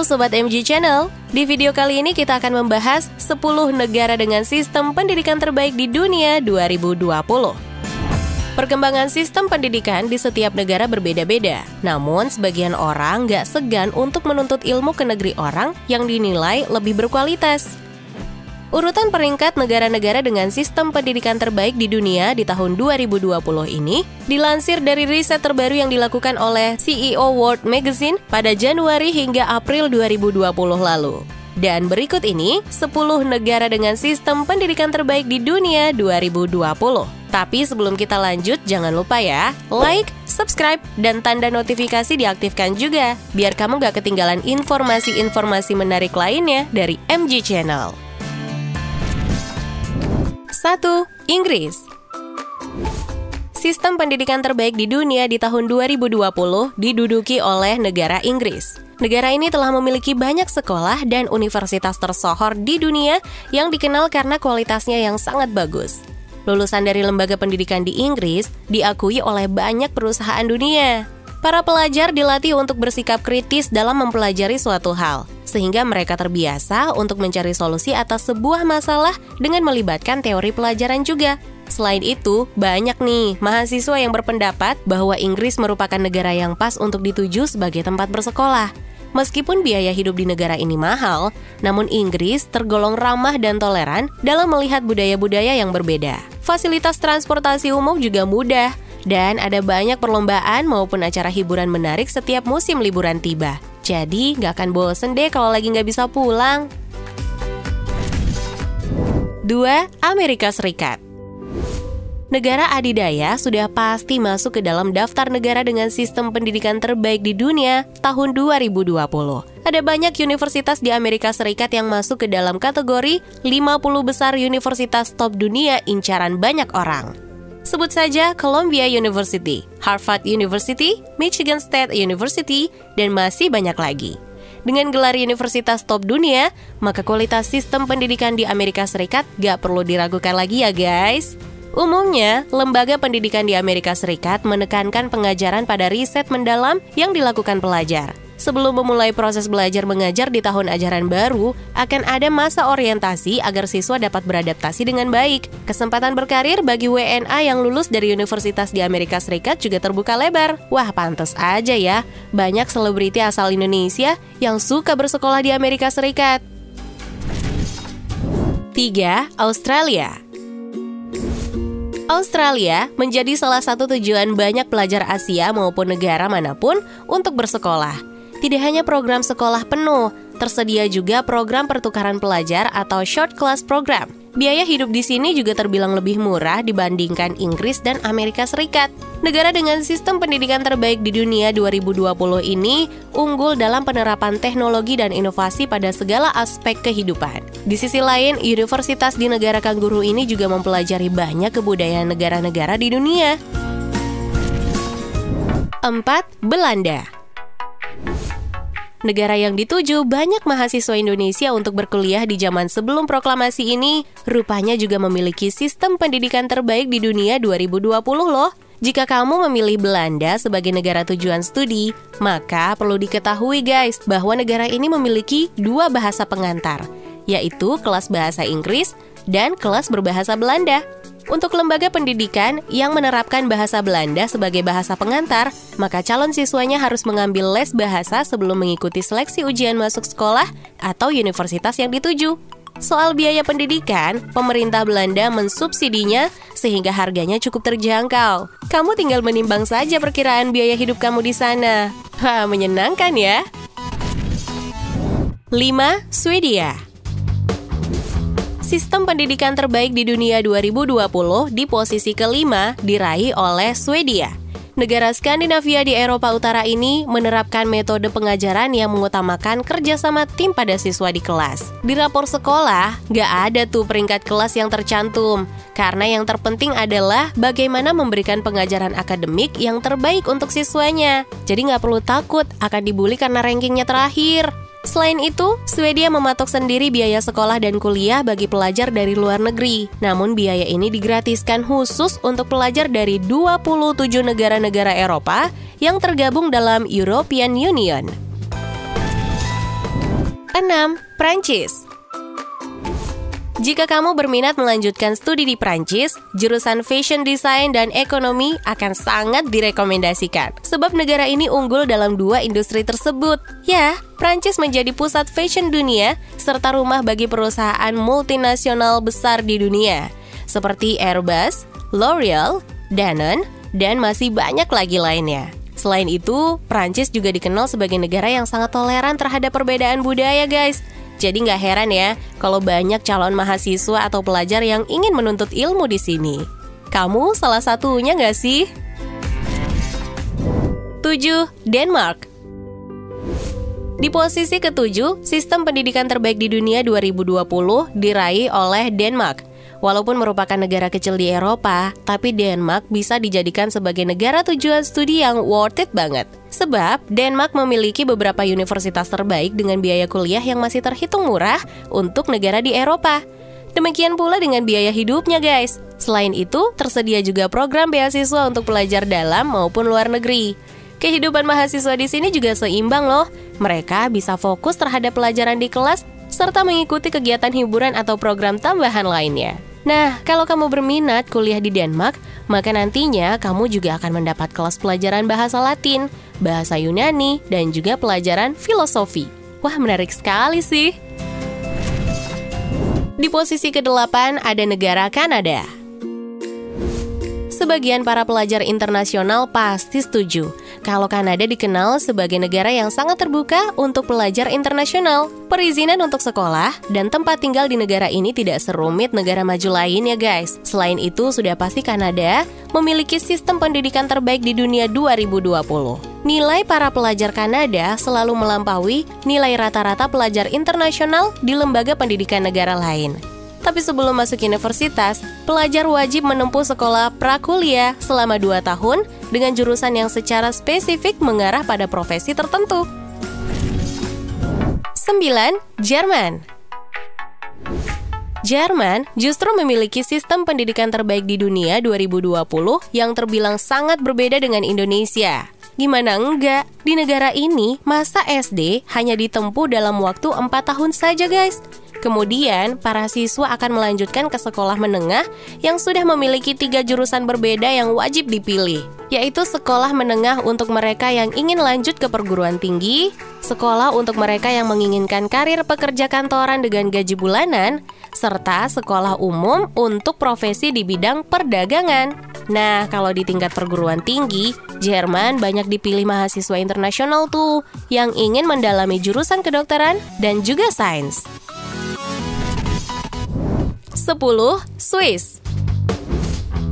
Halo Sobat MG Channel, di video kali ini kita akan membahas 10 negara dengan sistem pendidikan terbaik di dunia 2020. Perkembangan sistem pendidikan di setiap negara berbeda-beda, namun sebagian orang nggak segan untuk menuntut ilmu ke negeri orang yang dinilai lebih berkualitas. Urutan peringkat negara-negara dengan sistem pendidikan terbaik di dunia di tahun 2020 ini dilansir dari riset terbaru yang dilakukan oleh CEO World Magazine pada Januari hingga April 2020 lalu. Dan berikut ini 10 negara dengan sistem pendidikan terbaik di dunia 2020. Tapi sebelum kita lanjut, jangan lupa ya, like, subscribe, dan tanda notifikasi diaktifkan juga, biar kamu gak ketinggalan informasi-informasi menarik lainnya dari MG Channel. 1. Inggris. Sistem pendidikan terbaik di dunia di tahun 2020 diduduki oleh negara Inggris. Negara ini telah memiliki banyak sekolah dan universitas tersohor di dunia yang dikenal karena kualitasnya yang sangat bagus. Lulusan dari lembaga pendidikan di Inggris diakui oleh banyak perusahaan dunia. Para pelajar dilatih untuk bersikap kritis dalam mempelajari suatu hal, sehingga mereka terbiasa untuk mencari solusi atas sebuah masalah dengan melibatkan teori pelajaran juga. Selain itu, banyak nih mahasiswa yang berpendapat bahwa Inggris merupakan negara yang pas untuk dituju sebagai tempat bersekolah. Meskipun biaya hidup di negara ini mahal, namun Inggris tergolong ramah dan toleran dalam melihat budaya-budaya yang berbeda. Fasilitas transportasi umum juga mudah, dan ada banyak perlombaan maupun acara hiburan menarik setiap musim liburan tiba. Jadi, nggak akan bosen deh kalau lagi nggak bisa pulang. 2. Amerika Serikat. Negara adidaya sudah pasti masuk ke dalam daftar negara dengan sistem pendidikan terbaik di dunia tahun 2020. Ada banyak universitas di Amerika Serikat yang masuk ke dalam kategori 50 besar universitas top dunia incaran banyak orang. Sebut saja Columbia University, Harvard University, Michigan State University, dan masih banyak lagi. Dengan gelar universitas top dunia, maka kualitas sistem pendidikan di Amerika Serikat gak perlu diragukan lagi ya guys. Umumnya, lembaga pendidikan di Amerika Serikat menekankan pengajaran pada riset mendalam yang dilakukan pelajar. Sebelum memulai proses belajar mengajar di tahun ajaran baru, akan ada masa orientasi agar siswa dapat beradaptasi dengan baik. Kesempatan berkarir bagi WNA yang lulus dari universitas di Amerika Serikat juga terbuka lebar. Wah, pantes aja ya, banyak selebriti asal Indonesia yang suka bersekolah di Amerika Serikat. 3. Australia. Australia menjadi salah satu tujuan banyak pelajar Asia maupun negara manapun untuk bersekolah. Tidak hanya program sekolah penuh, tersedia juga program pertukaran pelajar atau short class program. Biaya hidup di sini juga terbilang lebih murah dibandingkan Inggris dan Amerika Serikat. Negara dengan sistem pendidikan terbaik di dunia 2020 ini unggul dalam penerapan teknologi dan inovasi pada segala aspek kehidupan. Di sisi lain, universitas di negara kanguru ini juga mempelajari banyak kebudayaan negara-negara di dunia. 4. Belanda. Negara yang dituju banyak mahasiswa Indonesia untuk berkuliah di zaman sebelum proklamasi ini, rupanya juga memiliki sistem pendidikan terbaik di dunia 2020 loh. Jika kamu memilih Belanda sebagai negara tujuan studi, maka perlu diketahui guys bahwa negara ini memiliki 2 bahasa pengantar, yaitu kelas bahasa Inggris dan kelas berbahasa Belanda. Untuk lembaga pendidikan yang menerapkan bahasa Belanda sebagai bahasa pengantar, maka calon siswanya harus mengambil les bahasa sebelum mengikuti seleksi ujian masuk sekolah atau universitas yang dituju. Soal biaya pendidikan, pemerintah Belanda mensubsidinya sehingga harganya cukup terjangkau. Kamu tinggal menimbang saja perkiraan biaya hidup kamu di sana. Wah, menyenangkan ya. 5. Swedia. Sistem pendidikan terbaik di dunia 2020 di posisi kelima diraih oleh Swedia. Negara Skandinavia di Eropa Utara ini menerapkan metode pengajaran yang mengutamakan kerjasama tim pada siswa di kelas. Di rapor sekolah, gak ada tuh peringkat kelas yang tercantum, karena yang terpenting adalah bagaimana memberikan pengajaran akademik yang terbaik untuk siswanya. Jadi gak perlu takut akan dibully karena rankingnya terakhir. Selain itu, Swedia mematok sendiri biaya sekolah dan kuliah bagi pelajar dari luar negeri. Namun biaya ini digratiskan khusus untuk pelajar dari 27 negara-negara Eropa yang tergabung dalam European Union. 6. Prancis. Jika kamu berminat melanjutkan studi di Prancis, jurusan Fashion Design dan Ekonomi akan sangat direkomendasikan. Sebab negara ini unggul dalam dua industri tersebut. Ya, Prancis menjadi pusat fashion dunia, serta rumah bagi perusahaan multinasional besar di dunia, seperti Airbus, L'Oreal, Danone, dan masih banyak lagi lainnya. Selain itu, Prancis juga dikenal sebagai negara yang sangat toleran terhadap perbedaan budaya, guys. Jadi nggak heran ya kalau banyak calon mahasiswa atau pelajar yang ingin menuntut ilmu di sini. Kamu salah satunya nggak sih? 7. Denmark. Di posisi ke-7, sistem pendidikan terbaik di dunia 2020 diraih oleh Denmark. Walaupun merupakan negara kecil di Eropa, tapi Denmark bisa dijadikan sebagai negara tujuan studi yang worth it banget. Sebab, Denmark memiliki beberapa universitas terbaik dengan biaya kuliah yang masih terhitung murah untuk negara di Eropa. Demikian pula dengan biaya hidupnya, guys. Selain itu, tersedia juga program beasiswa untuk pelajar dalam maupun luar negeri. Kehidupan mahasiswa di sini juga seimbang loh. Mereka bisa fokus terhadap pelajaran di kelas, serta mengikuti kegiatan hiburan atau program tambahan lainnya. Nah, kalau kamu berminat kuliah di Denmark, maka nantinya kamu juga akan mendapat kelas pelajaran bahasa Latin, bahasa Yunani, dan juga pelajaran filosofi. Wah, menarik sekali sih. Di posisi ke-8 ada negara Kanada. Sebagian para pelajar internasional pasti setuju kalau Kanada dikenal sebagai negara yang sangat terbuka untuk pelajar internasional. Perizinan untuk sekolah dan tempat tinggal di negara ini tidak serumit negara maju lain ya guys. Selain itu, sudah pasti Kanada memiliki sistem pendidikan terbaik di dunia 2020. Nilai para pelajar Kanada selalu melampaui nilai rata-rata pelajar internasional di lembaga pendidikan negara lain. Tapi sebelum masuk universitas, pelajar wajib menempuh sekolah prakuliah selama 2 tahun dengan jurusan yang secara spesifik mengarah pada profesi tertentu. 9. Jerman. Jerman justru memiliki sistem pendidikan terbaik di dunia 2020 yang terbilang sangat berbeda dengan Indonesia. Gimana enggak? Di negara ini, masa SD hanya ditempuh dalam waktu 4 tahun saja guys. Kemudian, para siswa akan melanjutkan ke sekolah menengah yang sudah memiliki 3 jurusan berbeda yang wajib dipilih, yaitu sekolah menengah untuk mereka yang ingin lanjut ke perguruan tinggi, sekolah untuk mereka yang menginginkan karir pekerja kantoran dengan gaji bulanan, serta sekolah umum untuk profesi di bidang perdagangan. Nah, kalau di tingkat perguruan tinggi, Jerman banyak dipilih mahasiswa internasional tuh, yang ingin mendalami jurusan kedokteran dan juga sains. 10. Swiss.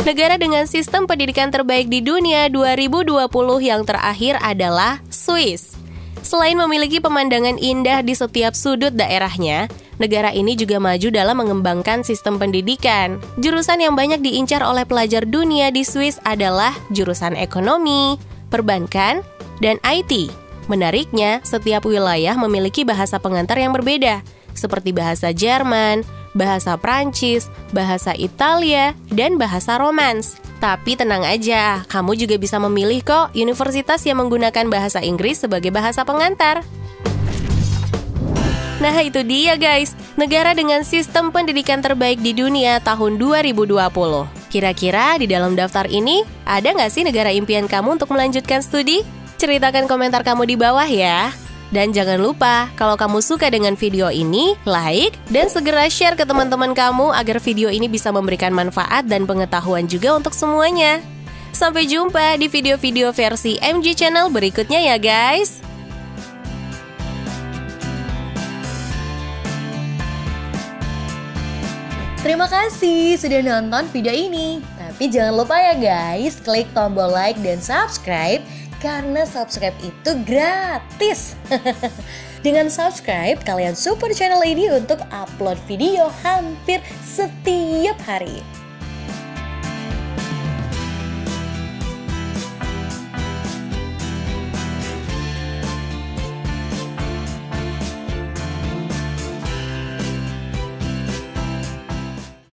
Negara dengan sistem pendidikan terbaik di dunia 2020 yang terakhir adalah Swiss. Selain memiliki pemandangan indah di setiap sudut daerahnya, negara ini juga maju dalam mengembangkan sistem pendidikan. Jurusan yang banyak diincar oleh pelajar dunia di Swiss adalah jurusan ekonomi, perbankan, dan IT. Menariknya, setiap wilayah memiliki bahasa pengantar yang berbeda, seperti bahasa Jerman, bahasa Prancis, bahasa Italia, dan bahasa Romans. Tapi tenang aja, kamu juga bisa memilih kok universitas yang menggunakan bahasa Inggris sebagai bahasa pengantar. Nah itu dia guys, negara dengan sistem pendidikan terbaik di dunia tahun 2020. Kira-kira di dalam daftar ini, ada nggak sih negara impian kamu untuk melanjutkan studi? Ceritakan komentar kamu di bawah ya. Dan jangan lupa, kalau kamu suka dengan video ini, like, dan segera share ke teman-teman kamu agar video ini bisa memberikan manfaat dan pengetahuan juga untuk semuanya. Sampai jumpa di video-video versi MG Channel berikutnya ya guys! Terima kasih sudah nonton video ini. Tapi jangan lupa ya guys, klik tombol like dan subscribe, karena subscribe itu gratis. Dengan subscribe, kalian support channel ini untuk upload video hampir setiap hari.